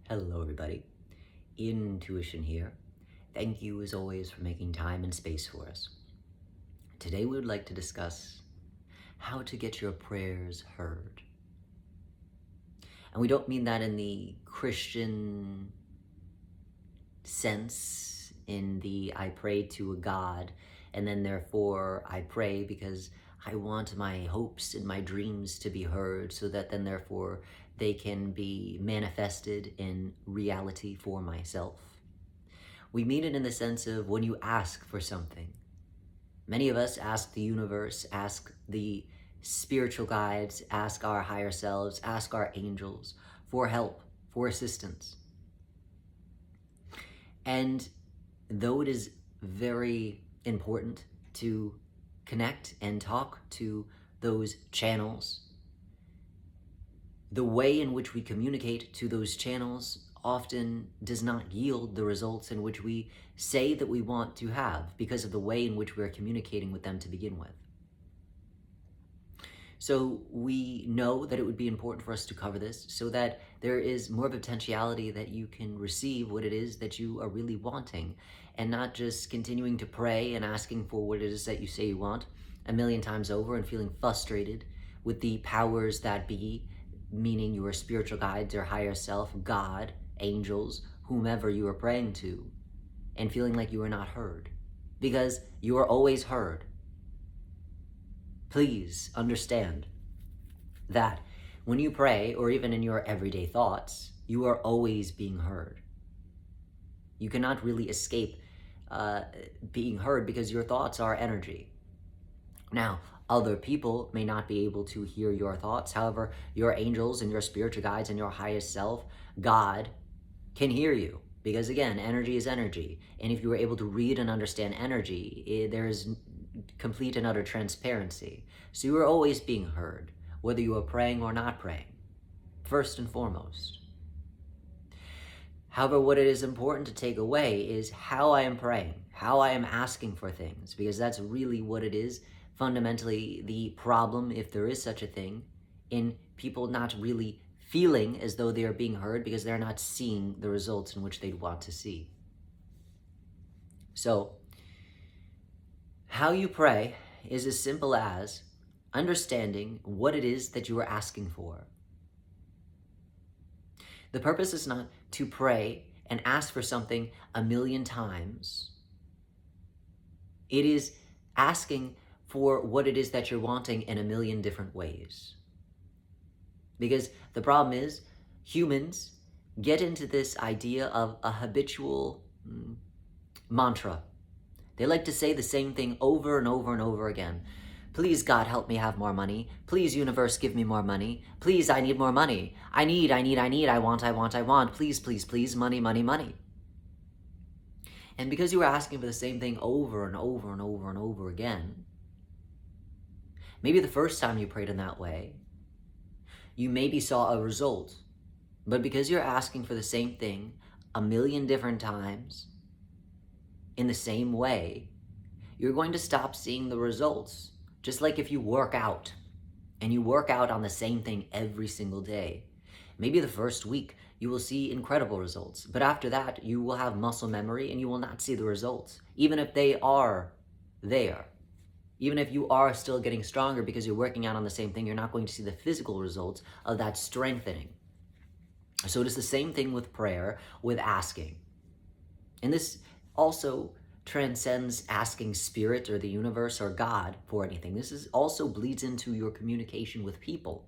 Hello, everybody. Intuition here. Thank you, as always, for making time and space for us. Today, we would like to discuss how to get your prayers heard. And we don't mean that in the Christian sense, in the I pray to a God, and then therefore I pray because I want my hopes and my dreams to be heard so that then therefore they can be manifested in reality for myself. We mean it in the sense of when you ask for something. Many of us ask the universe, ask the spiritual guides, ask our higher selves, ask our angels for help, for assistance. And though it is very important to connect and talk to those channels, the way in which we communicate to those channels often does not yield the results in which we say that we want to have because of the way in which we're communicating with them to begin with. So we know that it would be important for us to cover this so that there is more of a potentiality that you can receive what it is that you are really wanting, and not just continuing to pray and asking for what it is that you say you want a million times over and feeling frustrated with the powers that be, meaning your spiritual guides, your higher self, God, angels, whomever you are praying to, and feeling like you are not heard, because you are always heard. Please understand that when you pray, or even in your everyday thoughts, you are always being heard. You cannot really escape being heard because your thoughts are energy. Now, other people may not be able to hear your thoughts. However, your angels and your spiritual guides and your highest self, God, can hear you. Because again, energy is energy. And if you were able to read and understand energy, there is complete and utter transparency. So you are always being heard, whether you are praying or not praying, first and foremost. However, what it is important to take away is how I am praying, how I am asking for things, because that's really what it is. Fundamentally, the problem, if there is such a thing, in people not really feeling as though they are being heard because they're not seeing the results in which they'd want to see. So, how you pray is as simple as understanding what it is that you are asking for. The purpose is not to pray and ask for something a million times. It is asking for what it is that you're wanting in a million different ways. Because the problem is, humans get into this idea of a habitual mantra. They like to say the same thing over and over and over again. Please, God, help me have more money. Please, universe, give me more money. Please, I need more money. I need, I want. Please, please, please, money, money, money. And because you were asking for the same thing over and over and over and over again, maybe the first time you prayed in that way, you maybe saw a result. But because you're asking for the same thing a million different times, in the same way, you're going to stop seeing the results. Just like if you work out, and you work out on the same thing every single day, maybe the first week you will see incredible results, but after that you will have muscle memory and you will not see the results, even if they are there. Even if you are still getting stronger because you're working out on the same thing, you're not going to see the physical results of that strengthening. So it is the same thing with prayer, with asking. And this also transcends asking spirit or the universe or God for anything. This is also bleeds into your communication with people.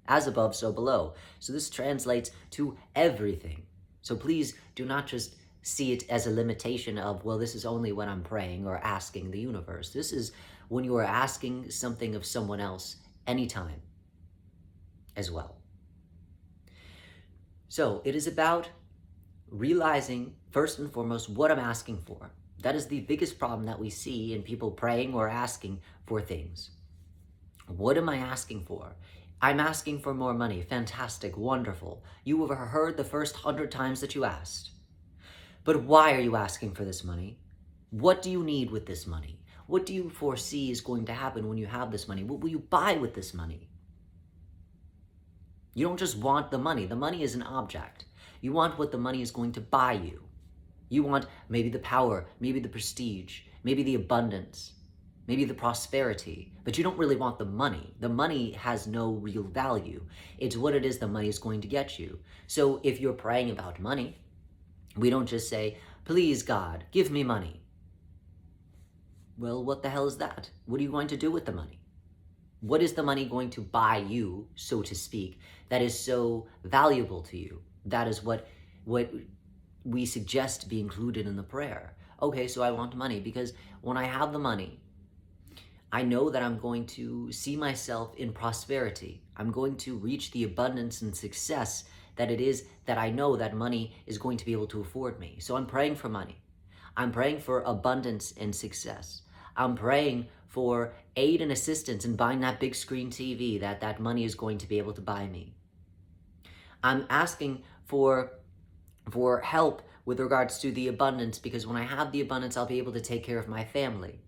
As above, so below. So this translates to everything. So please do not just see it as a limitation of, well, this is only when I'm praying or asking the universe. This is when you are asking something of someone else anytime as well. So it is about realizing, first and foremost, what I'm asking for. That is the biggest problem that we see in people praying or asking for things. What am I asking for? I'm asking for more money. Fantastic, wonderful. You have heard the first 100 times that you asked. But why are you asking for this money? What do you need with this money? What do you foresee is going to happen when you have this money? What will you buy with this money? You don't just want the money. The money is an object. You want what the money is going to buy you. You want maybe the power, maybe the prestige, maybe the abundance, maybe the prosperity, but you don't really want the money. The money has no real value. It's what it is the money is going to get you. So if you're praying about money, we don't just say, please God, give me money. Well, what the hell is that? What are you going to do with the money? What is the money going to buy you, so to speak, that is so valuable to you? That is what we suggest be included in the prayer. Okay, so I want money because when I have the money, I know that I'm going to see myself in prosperity. I'm going to reach the abundance and success that it is that I know that money is going to be able to afford me. So I'm praying for money. I'm praying for abundance and success. I'm praying for aid and assistance in buying that big screen TV that money is going to be able to buy me. I'm asking for help with regards to the abundance, because when I have the abundance, I'll be able to take care of my family.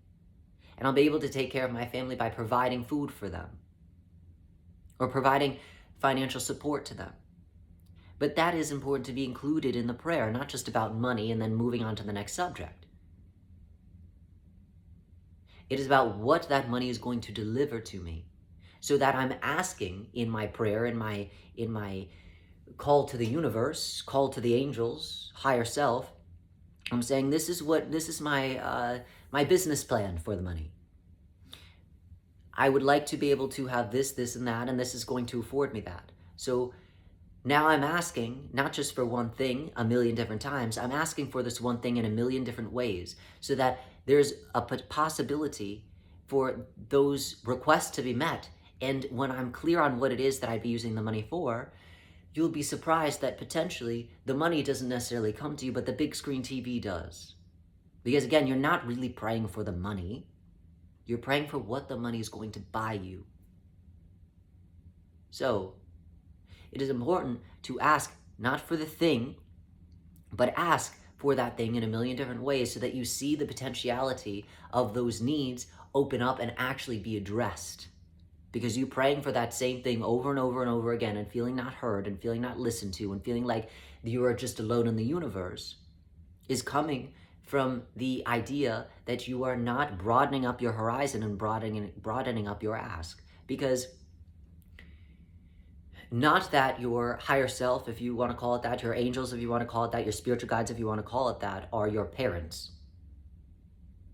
And I'll be able to take care of my family by providing food for them or providing financial support to them. But that is important to be included in the prayer, not just about money and then moving on to the next subject. It is about what that money is going to deliver to me, so that I'm asking in my prayer, in my call to the universe, call to the angels, higher self. I'm saying, this is my my business plan for the money. I would like to be able to have this, and that, and this is going to afford me that. So now I'm asking, not just for one thing a million different times, I'm asking for this one thing in a million different ways, so that there's a possibility for those requests to be met. And when I'm clear on what it is that I'd be using the money for, you'll be surprised that potentially the money doesn't necessarily come to you, but the big screen TV does. Because again, you're not really praying for the money. You're praying for what the money is going to buy you. So it is important to ask not for the thing, but ask for that thing in a million different ways, so that you see the potentiality of those needs open up and actually be addressed. Because you praying for that same thing over and over and over again and feeling not heard and feeling not listened to and feeling like you are just alone in the universe is coming from the idea that you are not broadening up your horizon and broadening up your ask. Because not that your higher self, if you want to call it that, your angels, if you want to call it that, your spiritual guides, if you want to call it that, are your parents.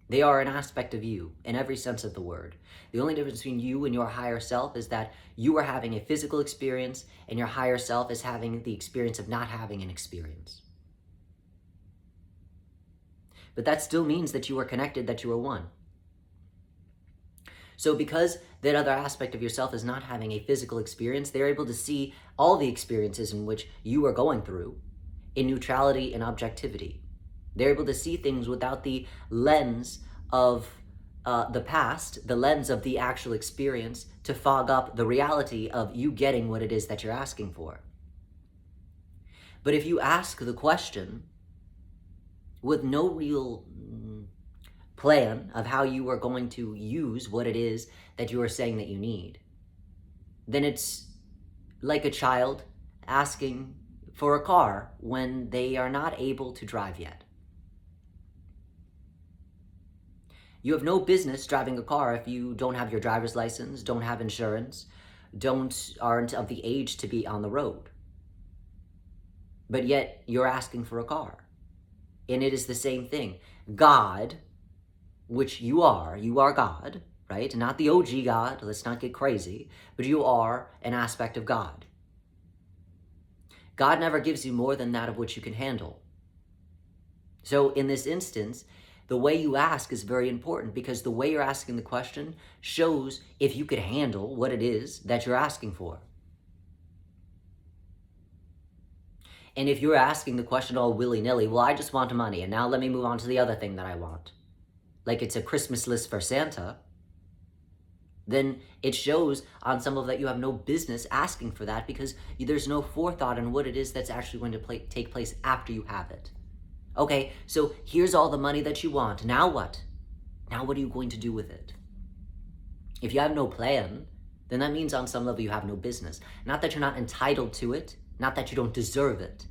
They are an aspect of you in every sense of the word. The only difference between you and your higher self is that you are having a physical experience and your higher self is having the experience of not having an experience. But that still means that you are connected, that you are one. So because that other aspect of yourself is not having a physical experience, they're able to see all the experiences in which you are going through in neutrality and objectivity. They're able to see things without the lens of the past, the lens of the actual experience, to fog up the reality of you getting what it is that you're asking for. But if you ask the question with no real plan of how you are going to use what it is that you are saying that you need, then it's like a child asking for a car when they are not able to drive yet. You have no business driving a car if you don't have your driver's license, don't have insurance, aren't of the age to be on the road. But yet you're asking for a car. And it is the same thing. God, which you are God, right? Not the OG God, let's not get crazy, but you are an aspect of God. God never gives you more than that of which you can handle. So in this instance, the way you ask is very important, because the way you're asking the question shows if you could handle what it is that you're asking for. And if you're asking the question all willy-nilly, well, I just want money, and now let me move on to the other thing that I want, like it's a Christmas list for Santa, then it shows on some of that you have no business asking for that, because there's no forethought in what it is that's actually going to take place after you have it. Okay, so here's all the money that you want. Now what? Now what are you going to do with it? If you have no plan, then that means on some level you have no business. Not that you're not entitled to it, not that you don't deserve it,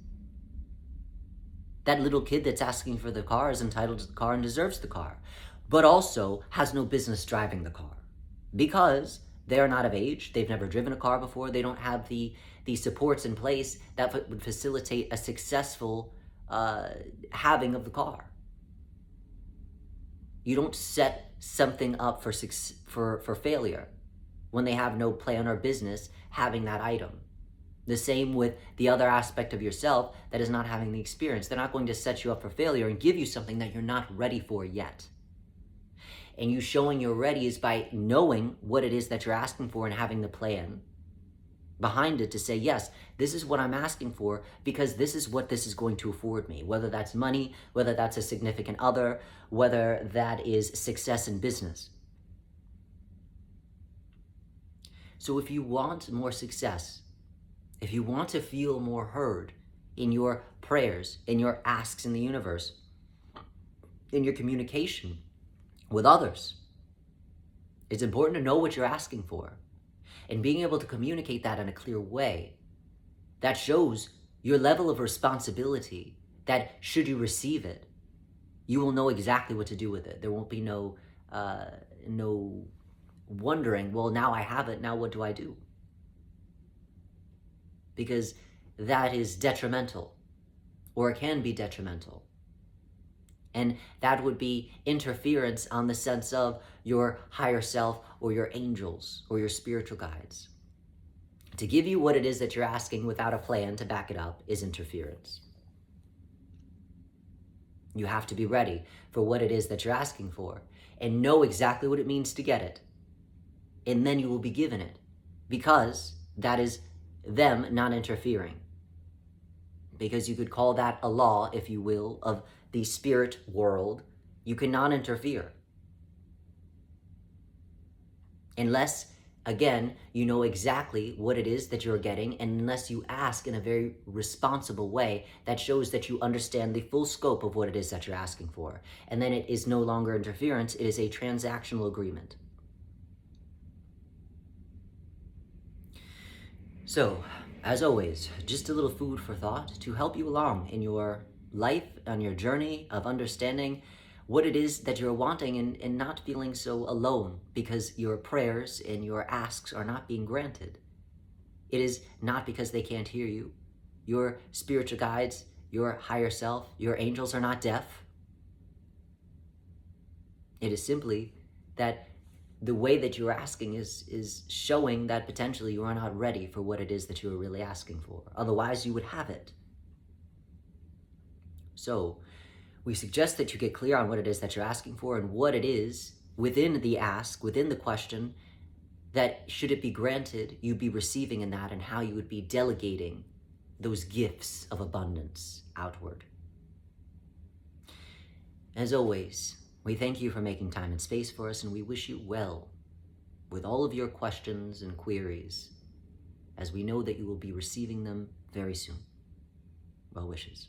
That little kid that's asking for the car is entitled to the car and deserves the car, but also has no business driving the car because they are not of age, they've never driven a car before, they don't have the supports in place that would facilitate a successful having of the car. You don't set something up for failure when they have no plan or business having that item. The same with the other aspect of yourself that is not having the experience. They're not going to set you up for failure and give you something that you're not ready for yet. And you showing you're ready is by knowing what it is that you're asking for and having the plan behind it to say, yes, this is what I'm asking for because this is what this is going to afford me, whether that's money, whether that's a significant other, whether that is success in business. So if you want more success, if you want to feel more heard in your prayers, in your asks in the universe, in your communication with others, it's important to know what you're asking for. And being able to communicate that in a clear way, that shows your level of responsibility, that should you receive it, you will know exactly what to do with it. There won't be no wondering, well, now I have it, now what do I do? Because that is detrimental, or it can be detrimental. And that would be interference on the sense of your higher self or your angels or your spiritual guides. To give you what it is that you're asking without a plan to back it up is interference. You have to be ready for what it is that you're asking for and know exactly what it means to get it. And then you will be given it because that is them not interfering. Because you could call that a law, if you will, of the spirit world. You cannot interfere. Unless, again, you know exactly what it is that you're getting, and unless you ask in a very responsible way that shows that you understand the full scope of what it is that you're asking for. And then it is no longer interference, it is a transactional agreement. So, as always, just a little food for thought to help you along in your life, on your journey of understanding what it is that you're wanting and not feeling so alone because your prayers and your asks are not being granted. It is not because they can't hear you. Your spiritual guides, your higher self, your angels are not deaf. It is simply that the way that you're asking is showing that potentially you are not ready for what it is that you are really asking for. Otherwise, you would have it. So, we suggest that you get clear on what it is that you're asking for and what it is within the ask, within the question, that should it be granted, you'd be receiving in that and how you would be delegating those gifts of abundance outward. As always, we thank you for making time and space for us, and we wish you well with all of your questions and queries, as we know that you will be receiving them very soon. Well wishes.